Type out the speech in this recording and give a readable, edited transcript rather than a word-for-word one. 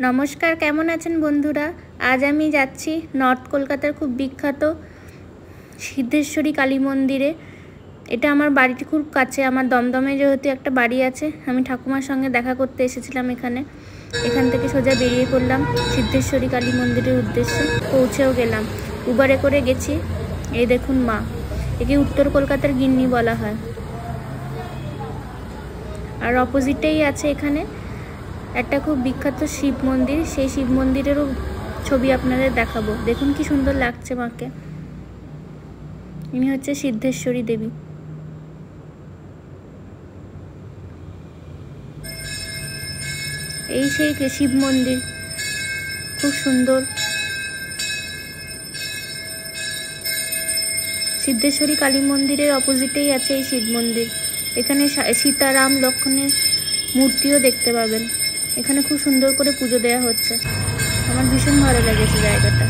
নমস্কার, কেমন আছেন বন্ধুরা? আজ আমি যাচ্ছি নর্থ কলকাতার খুব বিখ্যাত সিদ্ধেশ্বরী কালী মন্দিরে। এটা আমার বাড়িটি খুব কাছে। আমার দমদমে যেহেতু একটা বাড়ি আছে, আমি ঠাকুমার সঙ্গে দেখা করতে এসেছিলাম এখান থেকে সোজা বেরিয়ে পড়লাম সিদ্ধেশ্বরী কালী মন্দিরের উদ্দেশ্যে। পৌঁছেও গেলাম, উবারে করে গেছি। এই দেখুন মা, একে উত্তর কলকাতার গিন্নি বলা হয়। আর অপোজিটেই আছে এখানে একটা খুব বিখ্যাত শিব মন্দির। সেই শিব মন্দিরেরও ছবি আপনাদের দেখাবো। দেখুন কি সুন্দর লাগছে মাকে। ইনি হচ্ছে সিদ্ধেশ্বরী দেবী। এই সেই শিব মন্দির, খুব সুন্দর। সিদ্ধেশ্বরী কালী মন্দিরের অপোজিটেই আছে এই শিব মন্দির। এখানে সীতা রাম লক্ষ্মণের মূর্তিও দেখতে পাবেন। এখানে খুব সুন্দর করে পুজো দেওয়া হচ্ছে। আমার ভীষণ ভালো লেগেছে জায়গাটা।